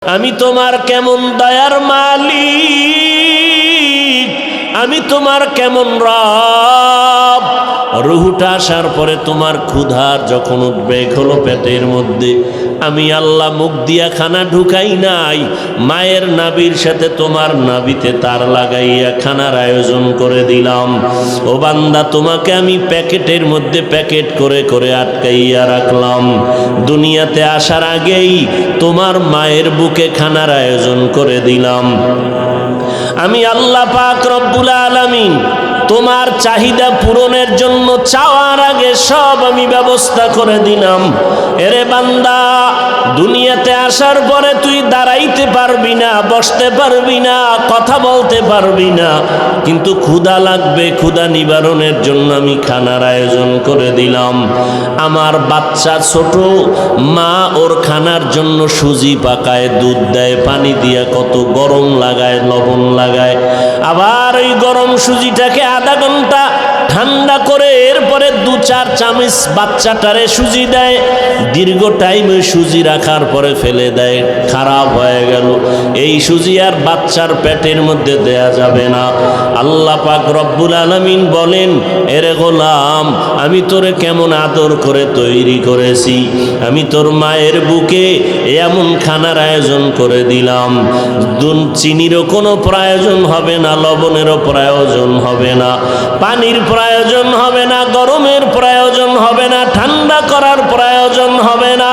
আমি তোমার কেমন দয়ার মালিক, আমি তোমার কেমন রব। রুহুটা আসার পরে তোমার ক্ষুধার যখন উদ্বেগ হলো পেটের মধ্যে, আমি আল্লাহ মুখ দিয়া খানা ঢুকাই নাই, মায়ের নাভির সাথে তোমার নাভিতে তার লাগাইয়া খানার আয়োজন করে দিলাম। ও বান্দা, তোমাকে আমি প্যাকেটের মধ্যে প্যাকেট করে করে আটকাইয়া রাখলাম। দুনিয়াতে আসার আগেই তোমার মায়ের বুকে খানার আয়োজন করে দিলাম। আমি আল্লাহ পাক রব্বুল আলামিন তোমার চাহিদা পূরণের জন্য চাওয়ার আগে সব আমি ব্যবস্থা করে দিলাম। এরে বান্দা, দুনিয়াতে আসার পরে তুই দাঁড়াইতে পারবি না, বসতে পারবি না, কথা বলতে পারবি না, কিন্তু ক্ষুধা লাগবে। ক্ষুধা নিবারণের জন্য আমি খানার আয়োজন করে দিলাম। আমার বাচ্চা ছোট, মা ওর খানার জন্য সুজি পাকায়, দুধ দেয়, পানি দিয়া কত গরম লাগায়, লবণ লাগায়, আবার ওই গরম সুজিটাকে আধা ঘন্টা ঠান্ডা করে এরপরে 2-4 চামচ বাচ্চাটারে সুজি দেয়। দীর্ঘ টাইম ওই সুজি রাখার পরে ফেলে দেয়, খারাপ হয়ে গেল। এই সুজি আর বাচ্চার পেটের মধ্যে দেয়া যাবে না। আল্লাহ পাক রব্বুল আলামিন বলেন, এরে গোলাম, আমি তোরে কেমন আদর করে তৈরি করেছি, আমি তোর মায়ের বুকে এমন খানার আয়োজন করে দিলাম। চিনিরও কোনো প্রয়োজন হবে না, লবণেরও প্রয়োজন হবে না, পানির প্রয়োজন হবে না, গরমের প্রয়োজন হবে না, ঠান্ডা করার প্রয়োজন হবে না।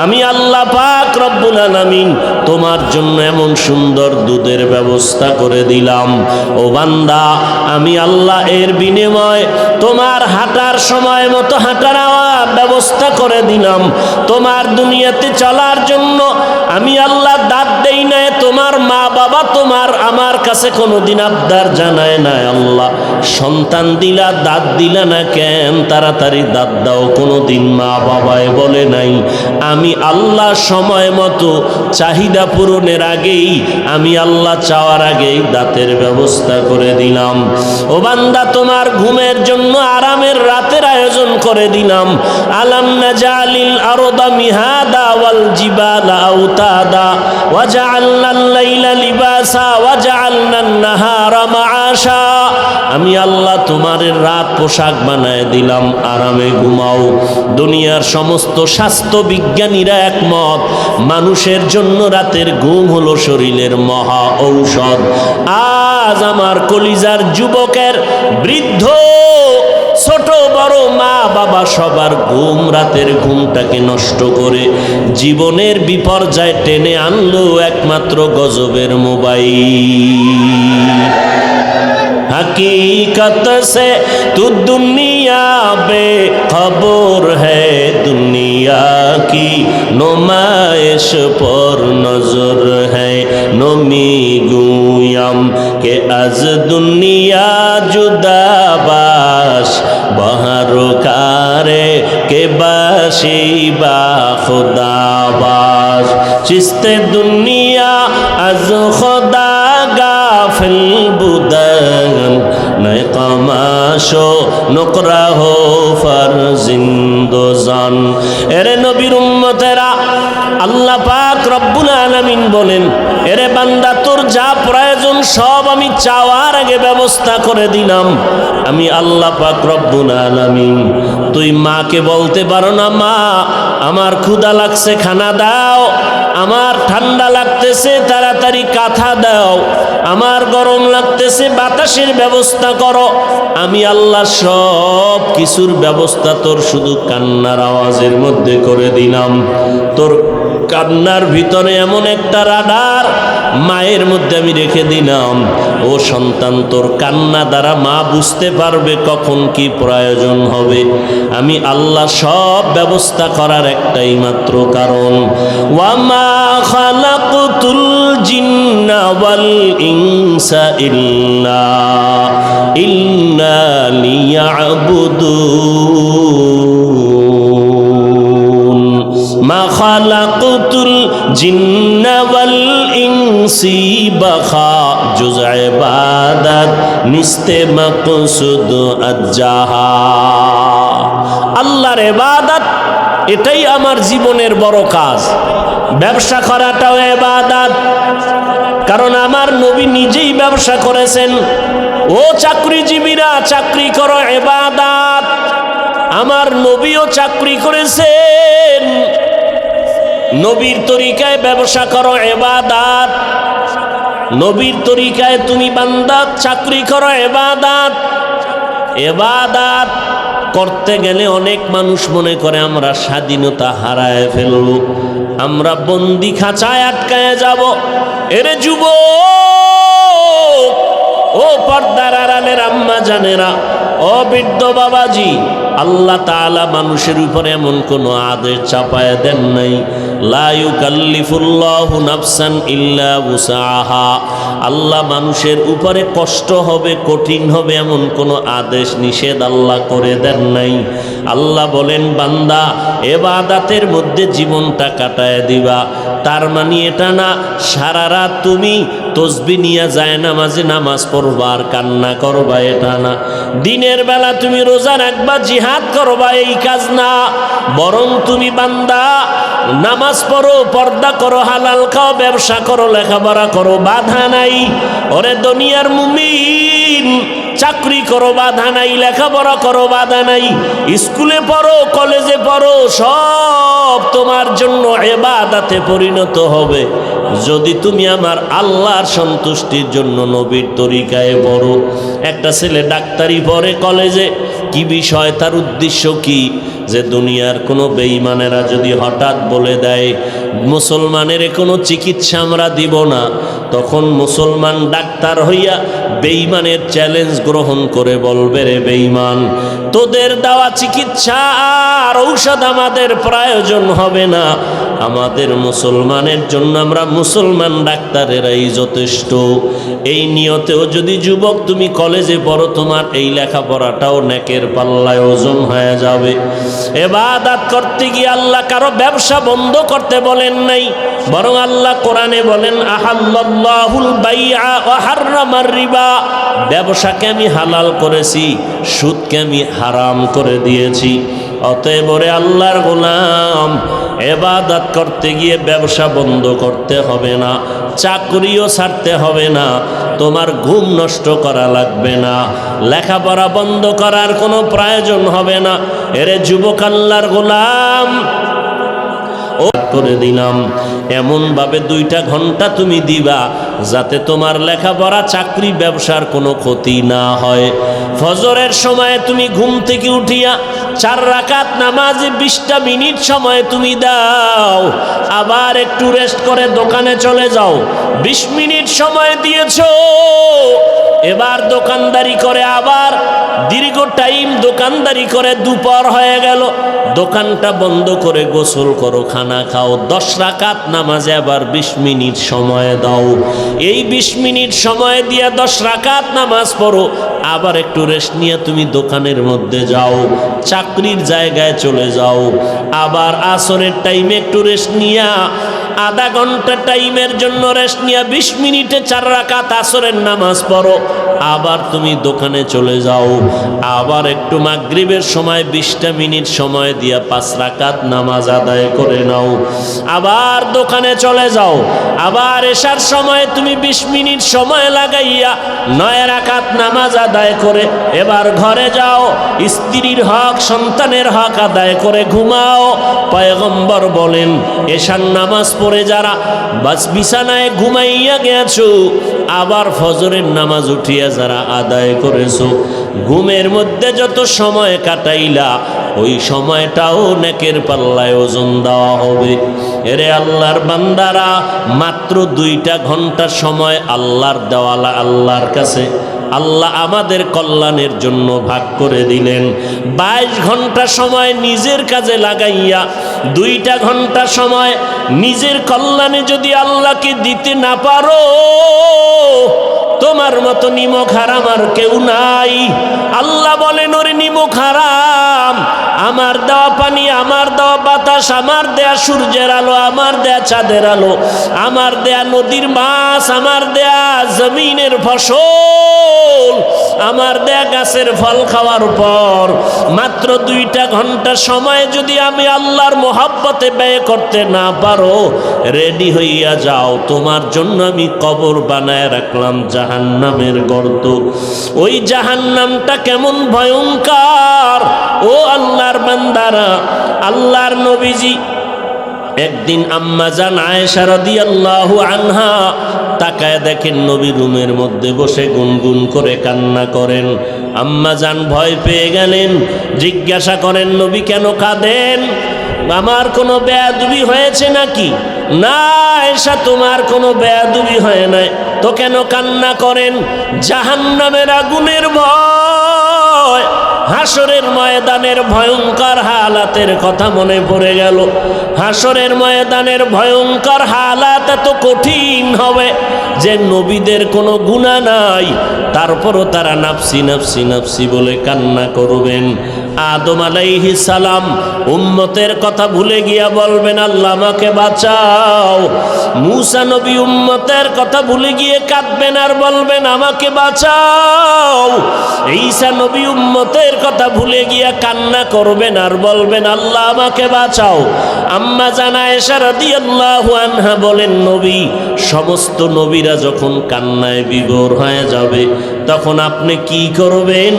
আমি আল্লাহ পাক রব্বুল আলামিন তোমার জন্য এমন সুন্দর দুধের ব্যবস্থা করে দিলাম। ও বান্দা, আমি আল্লাহ এর বিনিময়ে তোমার হাঁটার সময় মতো হাঁটার ব্যবস্থা করে দিলাম। তোমার দুনিয়াতে চলার জন্য আমি আল্লাহ দাঁত দেই নাই। তোমার মা বাবা তোমার আমার কাছে কোনোদিন আবদার জানায় না, আল্লাহ সন্তান দিলা, দাঁত দিলা না কেন, তাড়াতাড়ি দাঁত দাও, কোনোদিন মা বাবায় বলে নাই। আমি আল্লাহ সময় মতো চাহিদা পূরণের আগেই, আমি আল্লাহ চাওয়ার আগেই দাঁতের ব্যবস্থা করে দিলাম। ও বান্দা, তোমার ঘুমের জন্য আরামের রাতের আয়োজন করে দিলাম। আলাম নাজালিল আরদা মিহাদা ওয়াল জিবালা আওতাদা ওয়া জাআলনাল লাইলা লিবাসা ওয়া জাআলনান নাহারা মাআশা। আমি আল্লাহ তোমার রাত পোশাক বানায় দিলাম, আরামে ঘুমাও। দুনিয়ার সমস্ত স্বাস্থ্য বিজ্ঞানীরা একমত, মানুষের জন্য রাতের ঘুম হলো শরীরের মহা ঔষধ। আজ আমার কলিজার যুবকের, বৃদ্ধ, ছোট বড়, মা বাবা সবার ঘুম, রাতের ঘুমটাকে নষ্ট করে জীবনের বিপর্যয় টেনে আনলো একমাত্র গজবের মোবাইল। हकीकत से तू दुनिया बेखबर है, दुनिया की नुमाइश पर नजर है। नमी गुयाम के आज दुनिया जुदा बाश, बहर कारे के बाशी बा खुदा बाश। चिस्ते दुनिया आज खुदा गाफिल बुदन, नए कमाशो नुकरा हो फरजिंदोजान। এরে নবীর উম্মতেরা, আল্লাহ পাক রব্বুল আলামিন বলেন, এরে বান্দা, তোর যা প্রয়োজন সব আমি চাওয়ার আগে ব্যবস্থা করে দিলাম। আমি আল্লাহ পাক রব্বুল আলামিন। তুই মাকে বলতে পারো না, মা আমার ক্ষুধা লাগছে, খানা দাও, আমার ঠান্ডা লাগতেছে, তাড়াতাড়ি কাঁথা দাও, আমার গরম লাগতেছে, বাতাসের ব্যবস্থা করো। আমি আল্লাহ সব কিছুর ব্যবস্থা তোর শুধু কান্নার আওয়াজের মধ্যে করে দিলাম। তোর কান্নার ভিতরে এমন একটা রাডার মায়ের মধ্যে আমি রেখে দিলাম। ও সন্তান, তোর কান্না দ্বারা মা বুঝতে পারবে কখন কি প্রয়োজন হবে। আমি আল্লাহ সব ব্যবস্থা করার একটাই মাত্র কারণ, ওয়ামা খালাকতুল জিন্না ওয়াল ইনসা ইল্লা লিয়াবুদুন। মা খালাকতুল জিন্না ওয়াল ইনসি বাখা, জুজ ইবাদত নিস্তে মাকসুদ আজ্জাহা। আল্লাহর ইবাদত, এটাই আমার জীবনের বড় কাজ। ব্যবসা করাটাও ইবাদত, কারণ আমার নবী নিজেই ব্যবসা করেছেন। ও চাকরিজীবীরা, চাকরি করো ইবাদত। আমার নবীও চাকরি করেছেন। নবীর তরিকায় ব্যবসা করো ইবাদত। নবীর তরিকায় তুমি বান্দা চাকরি করো ইবাদত। ইবাদত করতে গেলে অনেক মানুষ মনে করে আমরা স্বাধীনতা হারায় ফেলব, আমরা বন্দি খাঁচায় আটকায় যাব। এরে যুবক, ও পর্দার আড়ালের আম্মা জানেরা, ও বৃদ্ধ বাবাজি, আল্লাহ তাআলা মানুষের উপরে এমন কোনো আদেশ চাপায় দেন নাই। লা ইউকাল্লিফুল্লাহু নাফসান ইল্লা উসাহা। আল্লাহ মানুষের উপরে কষ্ট হবে, কঠিন হবে এমন কোনো আদেশ নিষেধ আল্লাহ করে দেন নাই। আল্লাহ বলেন, বান্দা ইবাদতের মধ্যে জীবনটা কাটায় দিবা। তার মানে এটা না সারা রাত তুমি তসবিহ নিয়ে যায় নামাজে নামাজ পড়বা আর কান্না করবা, এটা না। দিনের বেলা তুমি রোজা রাখবা, জিহাদ করবা, এই কাজ না। বরং তুমি বান্দা নামাজ পড়ো, পর্দা করো, হালাল খাও, ব্যবসা করো, লেখাপড়া করো, বাধা নাই। ওরে দুনিয়ার মুমিন, চাকরি করো, বাধা নাই, লেখাপড়া করো, বাধা নাই, স্কুলে পড়ো, কলেজে পড়ো, সব তোমার জন্য ইবাদতে পরিণত হবে যদি তুমি আমার আল্লাহর সন্তুষ্টির জন্য নবীর তরিকায় পড়ো। একটা ছেলে ডাক্তারি পড়ে কলেজে, কি বিষয়, তার উদ্দেশ্য কি? যে দুনিয়ার কোনো বেঈমানেরা যদি হঠাৎ বলে দেয় মুসলমানের কোনো চিকিৎসা আমরা দিব না, তখন মুসলমান ডাক্তার হইয়া বেঈমানের চ্যালেঞ্জ গ্রহণ করে বলবে, রে বেঈমান, তোদের দেওয়া চিকিৎসা আর ঔষধ আমাদের প্রয়োজন হবে না, আমাদের মুসলমানের জন্য আমরা মুসলমান ডাক্তারেরাই যথেষ্ট। এই নিয়তেও যদি যুবক তুমি কলেজে পড়ো, তোমার এই লেখাপড়াটাও নেকের পাল্লায় ওজন হয়ে যাবে। ইবাদত করতে গিয়ে আল্লাহ কারো ব্যবসা বন্ধ করতে বলেন নাই, বরং আল্লাহ কোরআনে বলেন, আহাল্লাল্লাহুল বাইআ ওয়া হাররামার রিবা। ব্যবসাকে আমি হালাল করেছি, সুদকে আমি হারাম করে দিয়েছি। অতএব রে আল্লাহর গোলাম, ইবাদত করতে গিয়ে ব্যবসা বন্ধ করতে হবে না, চাকরিও ছাড়তে হবে না, তোমার ঘুম নষ্ট করা লাগবে না, লেখাপড়া বন্ধ করার কোনো প্রয়োজন হবে না। এরে যুবক আল্লাহর গোলাম, ও করে দিলাম, এমনভাবে 2টা ঘন্টা তুমি দিবা যাতে তোমার লেখাপড়া, চাকরি, ব্যবসার কোনো ক্ষতি না হয়। ফজরের সময় তুমি ঘুম থেকে উঠিয়া 4 রাকাত নামাজে 20টা মিনিট সময় তুমি দাও, আবার একটু রেস্ট করে দোকানে চলে যাও। 20 মিনিট সময় দিয়েছো, এবার দোকানদারি করে আবার দীর্ঘ টাইম দোকানদারি করে দুপুর হয়ে গেল, দোকানটা বন্ধ করে গোসল করো, খানা খাও, 10 রাকাত নামাজে আবার 20 মিনিট সময় দাও। এই 20 মিনিট সময় দিয়ে 10 রাকাত নামাজ পড়ো, আবার একটু রেস্ট নিয়ে তুমি দোকানের মধ্যে যাও, চাকরির জায়গায় চলে যাও, আবার আসরের টাইমে একটু রেস্ট নিয়া আধা ঘন্টা টাইমের জন্য রেস্ট নিয়ে 20 মিনিটে 4 রাকাত আসরের নামাজ পড়ো, আবার তুমি দোকানে চলে যাও, আবার একটু মাগরিবের সময় 20টা মিনিট সময় দিয়া 5 রাকাত নামাজ আদায় করে নাও, আবার দোকানে চলে যাও, আবার এশার সময় তুমি 20 মিনিট সময় লাগাইয়া 9 রাকাত নামাজ আদায় করে এবার ঘরে যাও, স্ত্রীর হক, সন্তানের হক আদায় করে ঘুমাও। পয়গম্বর বলেন, এশার নামাজ পড়ে যারা বাস বিছানায় ঘুমাইয়া গেছো, আবার ফজরের নামাজ উঠিয়া যারা আদায় করেছো, ঘুমের মধ্যে যত সময় কাটাইলা ওই সময়টাও নেকের পাল্লায় ওজন দেওয়া হবে। এরে আল্লাহর বান্দারা, মাত্র 2টা ঘন্টা সময় আল্লাহর দেওয়ালা আল্লাহর কাছে আল্লাহ আমাদের কল্যাণের জন্য ভাগ করে দিলেন। 22 ঘন্টা সময় নিজের কাজে লাগাইয়া 2টা ঘন্টা সময় নিজের কল্যাণে যদি আল্লাহকে দিতে না পারো, তোমার মতো নিমক হারাম আর কেউ নাই। আল্লাহ বলেন, ওরে নিমক হারাম, আমার দেওয়া পানি, আমার দেওয়া বাতাস, আমার দেয়া সূর্যের আলো, আমার দেয়া চাঁদের আলো, আমার দেয়া নদীর মাছ, আমার দেয়া জমিনের ফসল, আমার দেয়া গাছের ফল খাওয়ার পর মাত্র 2টা ঘন্টা সময় যদি আমি আল্লাহর মোহাব্বতে ব্যয় করতে না পারো, রেডি হইয়া যাও, তোমার জন্য আমি কবর বানায় রাখলাম জাহান্নামের গর্ত। ওই জাহান্নামটা কেমন ভয়ঙ্কর ও আল্লাহর বান্দারা। আল্লাহর নবীজি একদিন আম্মাজান আয়েশা রাদিয়াল্লাহু আনহা তাকায় দেখেন নবী রুমের মধ্যে বসে গুনগুন করে কান্না করেন। আম্মাজান ভয় পেয়ে গেলেন, জিজ্ঞাসা করেন নবী কেন কাঁদেন? আমার কোনো বেয়াদবি হয়েছে নাকি? না আয়েশা, তোমার কোনো বেয়াদবি হয় নাই, তো কেন কান্না করেন? জাহান্নামের আগুনের ভয়, হাসরের ময়দানের ভয়ঙ্কর হালাতের কথা মনে পড়ে গেল। হাসরের ময়দানের ভয়ঙ্কর হালাত এত কঠিন হবে যে নবীদের কোনো গুনাহ নাই, তারপরও তারা নাফসি নাফসি নাফসি বলে কান্না করবেন। আদম আলাইহিস সালাম উম্মতের কথা ভুলে গিয়া বলবেন আল্লাহ আমাকে বাঁচাও। মূসা নবী উম্মতের কথা ভুলে গিয়ে কাঁদবেন আর বলবেন আমাকে বাঁচাও। ঈসা নবী উম্মতের কথা ভুলে গিয়া কান্না করবেন আর বলবেন আল্লাহ আমাকে বাঁচাও। আম্মা জান আয়েশা রাদিয়াল্লাহু আনহা বলেন নবী, সমস্ত নবীরা যখন কান্নায় বিভোর হয়ে যাবে তখন আপনি কি করবেন?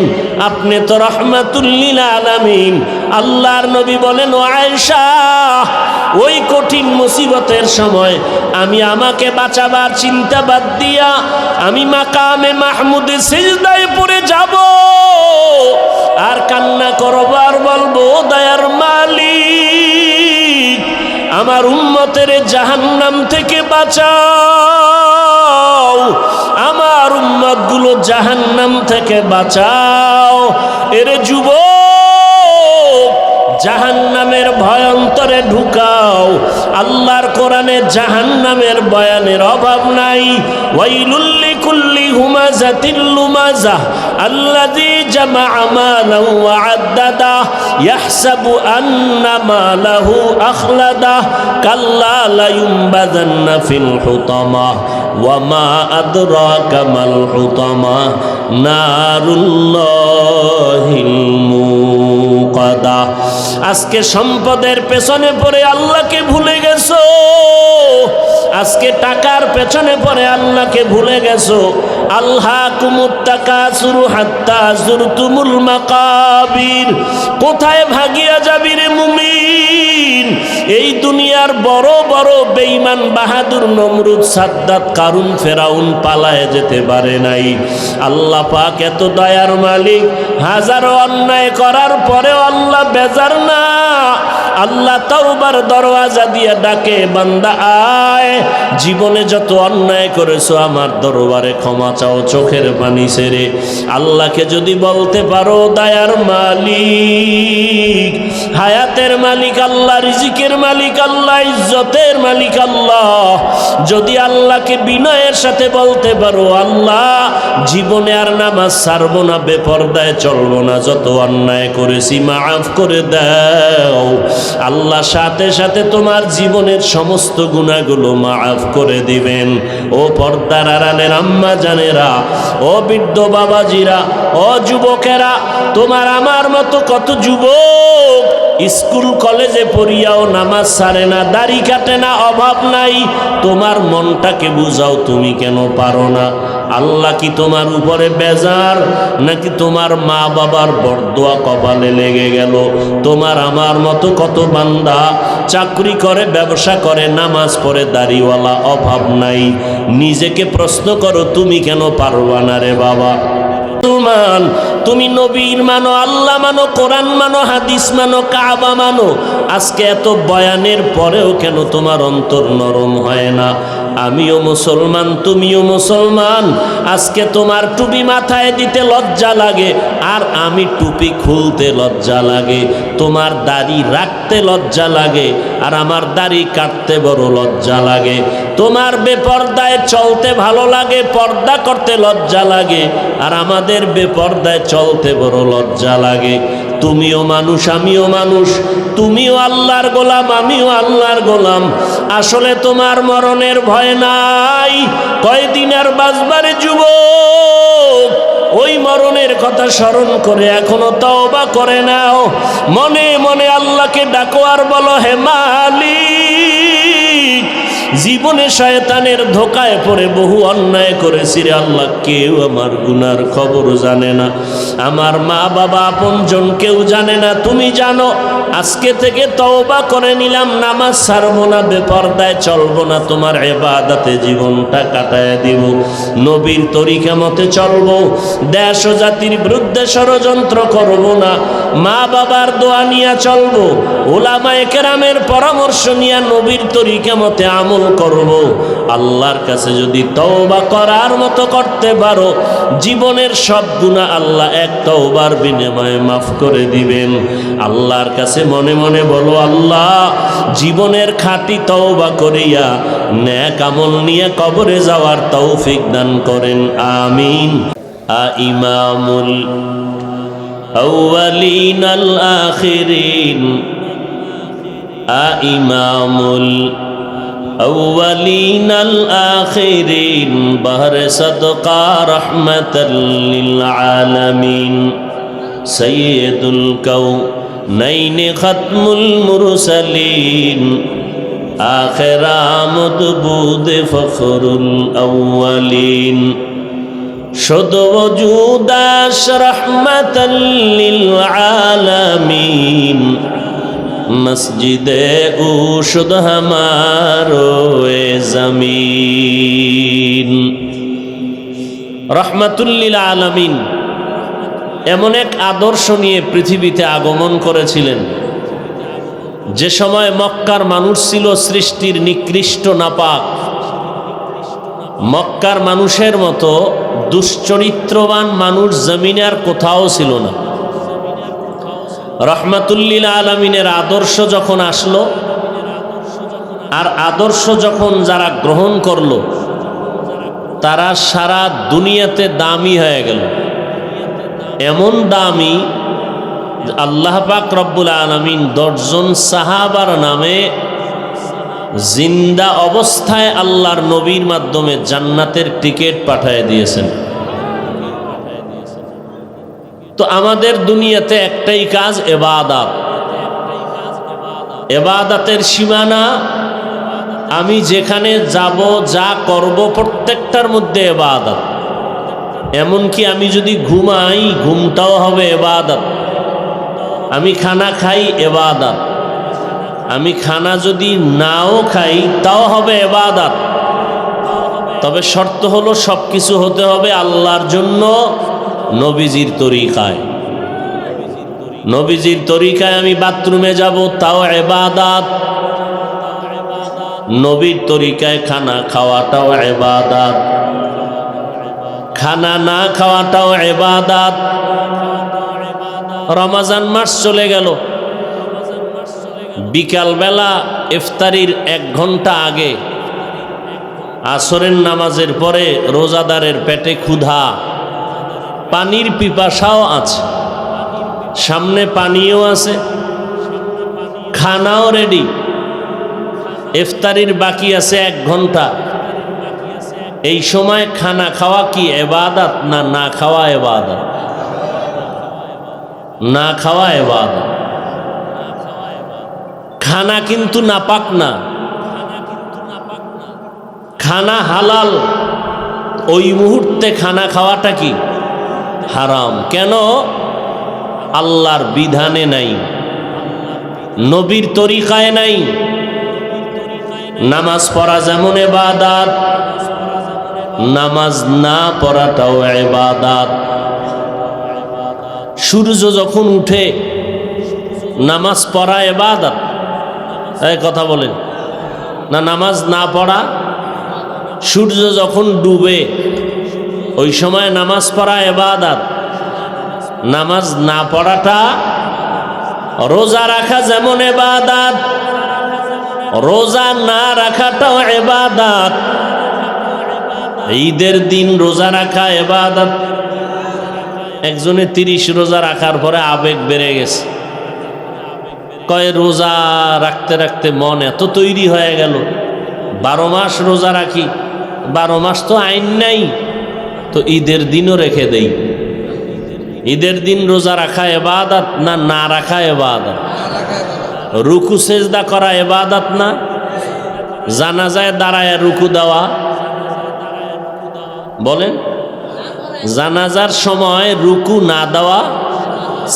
আপনি তো রাহমাতুল লিল আলামিন। আল্লাহর নবী বলেন ও আয়েশা, ওই কঠিন মুসিবতের সময় আমি আমাকে বাঁচাবার চিন্তা বাদ দিয়া আমি মাকামে মাহমুদে সিজদায় পড়ে যাব আর কান্না করব আর বলবো দয়ার মালিক আমার উম্মতের জাহান্নাম থেকে বাঁচাও, আমার উম্মতগুলো জাহান্নাম থেকে বাঁচাও। এর যুবক, জাহান্নামের ভয়ন্তরে ঢুকাও। আল্লাহর কোরআনে জাহান্নামের বয়ানের অভাব নাই। ওয়াইলুল লিকুল্লি হুমাযাতিল লুমাযাহ আল্লাযী জামাআ মালান ওয়া আদ্দাদা ইয়াহসাবু আন্না মালাহু আখলাদা কাল্লা লা ইউনবাযান্না ফিল হুতামা ওয়া মা আদরাকা মাল হুতামা নারুল্লাহিল মুকাদা। আজকে সম্পদের পেছনে পড়ে আল্লাহকে ভুলে গেছো, আজকে টাকার পেছনে পড়ে আল্লাহকে ভুলে গেছো। আলহাকুমুত তাকাসুরু হাত্তা যুরতুমুল মাকাবির। কোথায় ভাগিয়া যাবি রে মুমিন? এই দুনিয়ার বড় বড় বেঈমান বাহাদুর নমরুদ সাদ্দাত কারুন ফেরাউন পালায়ে যেতে পারে নাই। আল্লাহ পাক এত দয়ার মালিক, হাজারো অন্যায় করার পরেও আল্লাহ বেজার না। আল্লাহ তাওবার দরওয়াজা দিয়ে ডাকে বান্দা আয়, জীবনে যত অন্যায় করেছো আমার দরবারে ক্ষমা চাও চোখের পানি ছেড়ে। আল্লাহকে যদি বলতে পারো দয়ার মালিক, হায়াতের মালিক আল্লাহ, রিজিকের মালিক আল্লাহ, ইজ্জতের মালিক আল্লাহ, যদি আল্লাহকে বিনয়ের সাথে বলতে পারো আল্লাহ জীবনে আর নামাজ ছাড়বো না, বেপরদায় চলবো না, যত অন্যায় করেছি মাফ করে দাও, আল্লাহ সাথে সাথে তোমার জীবনের সমস্ত গুনাহগুলো মাফ করে দিবেন। ও পর্দার আড়ালের আম্মা জানেরা, ও বৃদ্ধ বাবাজিরা, ও যুবকেরা, তোমার আমার মতো কত যুবক স্কুল কলেজে পড়িয়াও নামাজ ছাড়ে না, দাড়ি কাটে না, অভাব নাই। তোমার মনটাকে বুঝাও, তুমি কেন পারো না? আল্লাহ কি তোমার উপরে বেজার, নাকি তোমার মা বাবার বরদোয়া কপালে লেগে গেল? তোমার আমার মতো কত বান্দা চাকরি করে, ব্যবসা করে, নামাজ পড়ে, দাড়িওয়ালা, অভাব নাই। নিজেকে প্রশ্ন করো, তুমি কেন পারবা না রে বাবা? মুসলমান, তুমি নবীর মানো, আল্লাহ মানো, কোরআন মানো, হাদিস মানো, কাবা মানো, আজকে এত বয়ানের পরেও কেন তোমার অন্তর নরম হয় না? আমিও মুসলমান, তুমিও মুসলমান, আজকে তোমার টুপি মাথায় দিতে লজ্জা লাগে আর আমি টুপি খুলতে লজ্জা লাগে, তোমার দাড়ি রাখতে লজ্জা লাগে আর আমার দাড়ি কাটতে বড় লজ্জা লাগে। তোমার বেপর্দায় চলতে ভালো লাগে, পর্দা করতে লজ্জা লাগে, আর আমাদের বেপর্দায় চলতে বড় লজ্জা লাগে। তুমিও মানুষ, আমিও মানুষ, তুমিও আল্লাহর গোলাম, আমিও আল্লাহর গোলাম। আসলে তোমার মরণের ভয় নাই। কয়দিন আর বাঁচবারে যুবক, ওই মরণের কথা স্মরণ করে এখনো তওবা করে নাও। মনে মনে আল্লাহকে ডাকো আর বলো, হে মালিক, জীবনে শয়তানের ধোকায় পড়ে বহু অন্যায় করেছি রে আল্লাহ, কেউ আমার গুনার খবর জানে না, আমার মা বাবা আপনজন কেউ জানে না, তুমি জানো। আজকে থেকে তওবা করে নিলাম, নামাজ ছাড়বো না, বেপরদায় চলবো না, তোমার ইবাদতে জীবনটা কাটায় দিব, নবীর তরিকা মতে চলবো, দেশ ও জাতির বিরুদ্ধে ষড়যন্ত্র করব না, মা বাবার দোয়া নিয়ে চলবো, উলামায়ে কেরামের পরামর্শ নিয়ে নবীর তরিকা মতে আমল করব। আল্লাহর কাছে যদি তওবা করার মতো করতে পারো, জীবনের সব গুনাহ আল্লাহ এক তওবার বিনিময়ে মাফ করে দিবেন। আল্লাহর কাছে মনে মনে বলো, আল্লাহ জীবনের খাঁটি তওবা করিয়া নেক আমল নিয়ে কবরে যাওয়ার তৌফিক দান করেন, আমিন। ইমামুল আউয়ালিন আল আখিরিন, ইমামুল أولين الآخرين بهر صدقة رحمة للعالمين سيد الكونين ختم المرسلين آخر آمد بود فخر الأولين شد وجوداش رحمة للعالمين মসজিদে উশুদ হামারো এ জমিন। রহমাতুল লিল আলামিন এমন এক আদর্শ নিয়ে পৃথিবীতে আগমন করেছিলেন, যে সময় মক্কার মানুষ ছিল সৃষ্টির নিকৃষ্ট নাপাক। মক্কার মানুষের মতো দুশ্চরিত্রবান মানুষ জমিনে আর কোথাও ছিল না। রহমাতুল লিল আলামিনের আদর্শ যখন আসলো, আর আদর্শ যখন যারা গ্রহণ করলো, তারা সারা দুনিয়াতে দামি হয়ে গেল। এমন দামি, আল্লাহ পাক রব্বুল আলামিন 10 জন সাহাবার নামে জিন্দা অবস্থায় আল্লাহর নবীর মাধ্যমে জান্নাতের টিকিট পাঠিয়ে দিয়েছেন। তো আমাদের দুনিয়াতে একটাই কাজ, ইবাদত। ইবাদতের সীমানা, আমি যেখানে যাব, যা করব, প্রত্যেকটার মধ্যে ইবাদত। এমনকি আমি যদি ঘুমাই, ঘুমটাও হবে ইবাদত। আমি খানা খাই, ইবাদত। আমি খানা যদি নাও খাই, তাও হবে ইবাদত। তবে শর্ত হলো সব কিছু হতে হবে আল্লাহর জন্য, নবীজির তরিকায়। নবীজির তরিকায় আমি বাথরুমে যাব, তাও ইবাদত। নবীর তরিকায় খানা খাওয়াটাও ইবাদত, খানা না খাওয়াটাও ইবাদত। রমজান মাস চলে গেল, বিকালবেলা ইফতারির 1 ঘন্টা আগে, আসরের নামাজের পরে রোজাদারের পেটে ক্ষুধা, পানির পিপাসাও আছে, সামনে পানিও আছে, খানাও রেডি, ইফতারির বাকি আছে 1 ঘন্টা। এই সময় খানা খাওয়া কি ইবাদত না না খাওয়া ইবাদত? না খাওয়া ইবাদত। খানা কিন্তু নাপাক না, খানা হালাল। ওই মুহূর্তে খানা খাওয়াটা কি হারাম। কেন? আল্লাহর বিধানে নাই, নবীর তরিকায় নাই। নামাজ পড়া যেমন ইবাদত, নামাজ না পড়াটাও ইবাদত। সূর্য যখন উঠে নামাজ পড়া ইবাদত। এই কথা বলেন না, নামাজ না পড়া। সূর্য যখন ডুবে, ওই সময় নামাজ পড়া ইবাদত। নামাজ না পড়াটা, রোজা রাখা যেমন ইবাদত, রোজা না রাখাটাও ইবাদত। ঈদের দিন রোজা রাখা ইবাদত। একজনে 30 রোজা রাখার পরে আবেগ বেড়ে গেছে, কয় রোজা রাখতে রাখতে মন এত তৈরি হয়ে গেল, 12 মাস রোজা রাখি, 12 মাস তো আইন নাই, তো ঈদের দিনও রেখে দেই। ঈদের দিন রোজা রাখা ইবাদত না না রাখা ইবাদত? রুকু সেজদা করা ইবাদত না? জানাজায় দাঁড়ায় রুকু দেওয়া, বলেন জানাজার সময় রুকু না দেওয়া,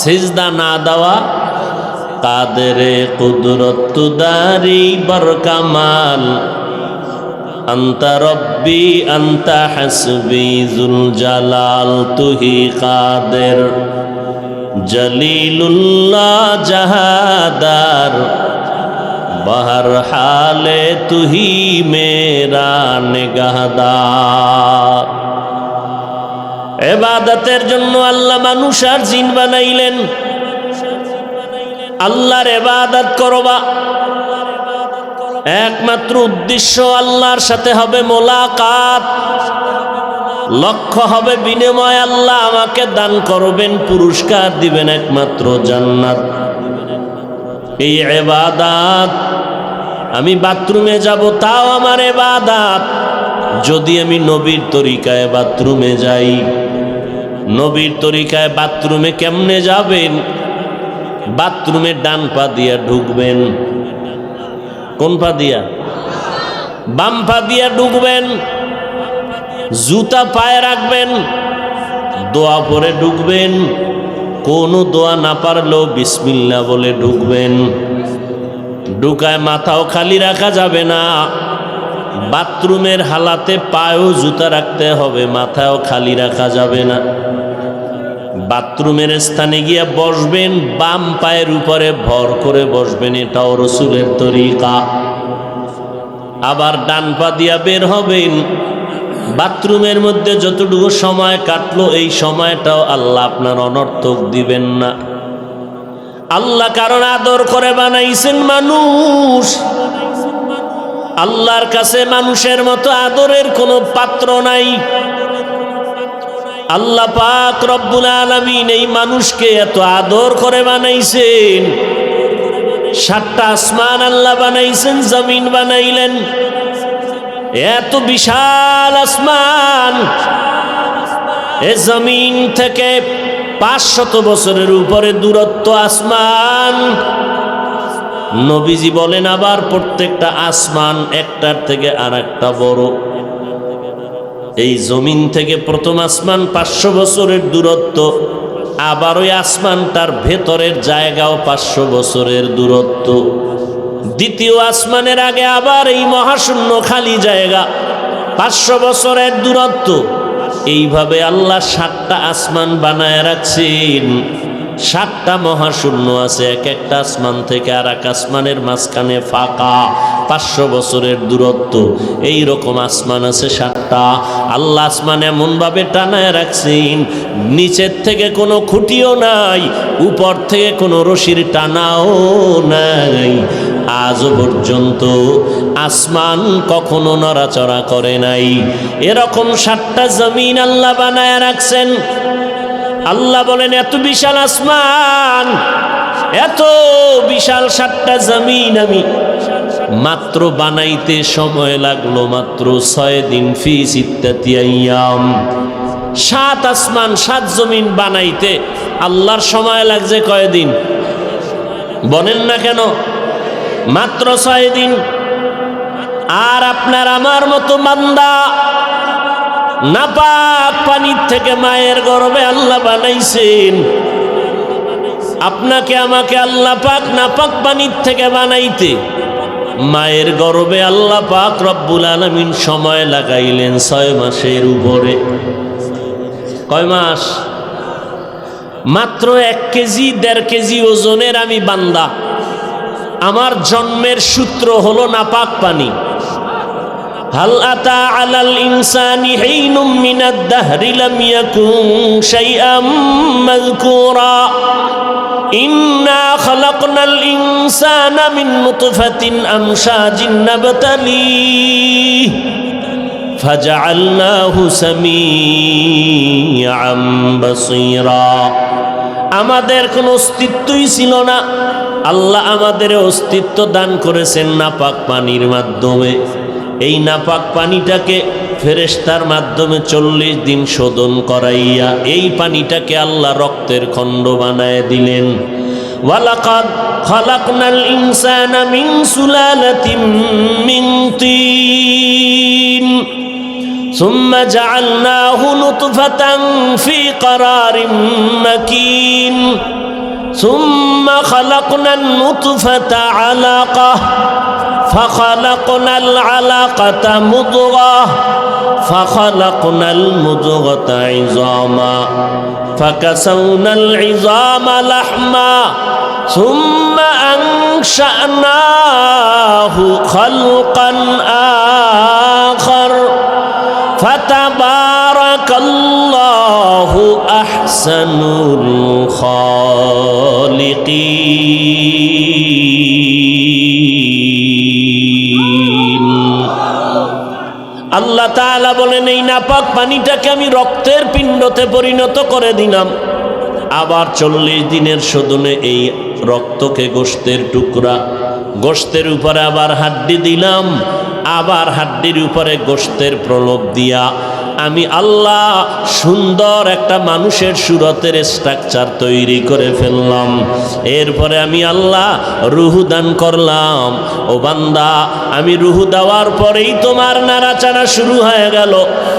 সেজদা না দেওয়া, কাদেরে কুদরত দারি বরকামাল আন্তা রব্বি আন্তা হাসবি জুল জালাল তুহি কাদের জলিলুল্লাহ জাহাদার বাহর হালে তুহি মেরা নিগাহদার। ইবাদতের জন্য আল্লাহ মানুষ আর জিন বানাইলেন। আল্লাহর ইবাদত করবা, একমাত্র উদ্দেশ্য আল্লাহর সাথে হবে মোলাকাত, লক্ষ্য হবে বিনিময় আল্লাহ আমাকে দান করবেন, পুরস্কার দিবেন একমাত্র জান্নাত। এই ইবাদত, আমি বাথরুমে যাব তাও আমার ইবাদত, যদি আমি নবীর তরিকায় বাথরুমে যাই। নবীর তরিকায় বাথরুমে কেমনে যাবেন? বাথরুমে ডান পা দিয়া ঢুকবেন। কোন পা দিয়া? বাম পা দিয়া ঢুকবেন। জুতা পায়ে রাখবেন, দোয়া পরে ঢুকবেন। কোনো দোয়া না পারলেও বিসমিল্লাহ বলে ঢুকবেন। ঢুকায় মাথাও খালি রাখা যাবে না। বাথরুমের হালাতে পায়েও জুতা রাখতে হবে, মাথাও খালি রাখা যাবে না। বাথরুমের স্থানে গিয়া বসবেন, বাম পায়ের উপরে ভর করে বসবেন, এটাও রসুলের তরিকা। আবার ডান পা দিয়া বের হবেন। বাথরুমের মধ্যে যতটুকু সময় কাটলো, এই সময়টাও আল্লাহ আপনার অনর্থক দিবেন না। আল্লাহ কারণ আদর করে বানাইছেন মানুষ। আল্লাহর কাছে মানুষের মতো আদরের কোনো পাত্র নাই। আল্লাহ পাক রব্বুল আলামিন এই মানুষকে এত আদর করে বানাইছেন। 7টা আসমান আল্লাহ বানাইছেন, জমিন বানাইলেন। এত বিশাল আসমান, এ জমিন থেকে 500 বছরের উপরে দূরত্ব আসমান। নবীজি বলেন আবার প্রত্যেকটা আসমান একটার থেকে আর একটা বড়। এই জমিন থেকে প্রথম আসমান 500 বছরের দূরত্ব, আবার ওই আসমানটার ভেতরের জায়গাও 500 বছরের দূরত্ব। দ্বিতীয় আসমানের আগে আবার এই মহাশূন্য খালি জায়গা, 500 বছরের দূরত্ব। এইভাবে আল্লাহ 7টা আসমান বানায় রাখছেন। 7টা মহাশূন্য আছে, এক একটা আসমান থেকে আর এক আসমানের মাঝখানে ফাঁকা, 500 বছরের দূরত্ব। এই রকম আসমান আছে 7টা। আল্লাহ আসমান এমনভাবে টানায় রাখছেন, নিচের থেকে কোনো খুঁটিও নাই, উপর থেকে কোনো রশির টানাও নাই। আজ পর্যন্ত আসমান কখনো নড়াচড়া করে নাই। এরকম 7টা জমিন আল্লাহ বানায় রাখছেন। আল্লাহ বলেন এত বিশাল আসমান, এত বিশাল 7টা জমিন আমি মাত্র বানাইতে সময় লাগলো মাত্র 6 দিন। ফি 6 আইয়াম। 7 আসমান 7 জমিন বানাইতে আল্লাহর সময় লাগছে কয়দিন? বলেন না কেন? মাত্র 6 দিন। আর আপনার আমার মতো বান্দা নাপাক পানির থেকে মায়ের গর্ভে আল্লাহ বানাইছেন। আপনাকে আমাকে আল্লাহ পাক নাপাক পানির থেকে বানাইতে মায়ের গর্ভে আল্লাহ পাক রব্বুল আলামিন সময় লাগাইলেন 6 মাসের উপরে। কয় মাস? মাত্র 1 কেজি 1.5 কেজি ওজনের আমি বান্দা। আমার জন্মের সূত্র হলো নাপাক পানি। হাল আতা আলাল ইনসানি হিনুম মিনাদ দাহরি লাম ইয়াকুন শাইআম মাযকুরা। ইন্না খালাকনাল ইনসানা মিন নুতফাতিন আমশাজিন নাবতালিহি ফাজআলনাহু সামিআম বাসীরা। আমাদের কোনো অস্তিত্বই ছিল না, আল্লাহ আমাদের অস্তিত্ব দান করেছেন নাপাক পানির মাধ্যমে। এই নাপাক পানিটাকে ফেরেশতার মাধ্যমে 40 দিন শোধন করাইয়া এই পানিটাকে আল্লাহ রক্তের খণ্ড বানায় দিলেন। ওয়ালাকাদ খালাকনাল ইনসানা মিন সুলালাতিন মিন তিন সুম্মা জাআলনাহু নুতফাতান ফি ক্বারারিন মাকিন সুম্মা খালাকনান নুতফাতা আলাকাহ فخلقنا العلقة مضغة فخلقنا المضغة عظاما فكسونا العظام لحما ثم أنشأناه خلقا آخر فتبارك الله أحسن الخالقين। আল্লাহ তাআলা বলেন এই নাপাক পানিটাকে আমি রক্তের পিণ্ডতে পরিণত করে দিলাম, আবার 40 দিনের শোধনে এই রক্তকে গোশতের টুকরা, গোশতের উপরে আবার হাড্ডি দিলাম, আবার হাড্ডির উপরে গোশতের প্রলোভ দিয়া আমি আল্লাহ সুন্দর একটা মানুষের সুরতের স্ট্রাকচার তৈরি করে ফেললাম। এরপরে আমি আল্লাহ রূহ দান করলাম। ও বান্দা, আমি রূহ দেওয়ার পরেই তোমার নাড়াচাড়া শুরু হয়ে গেল।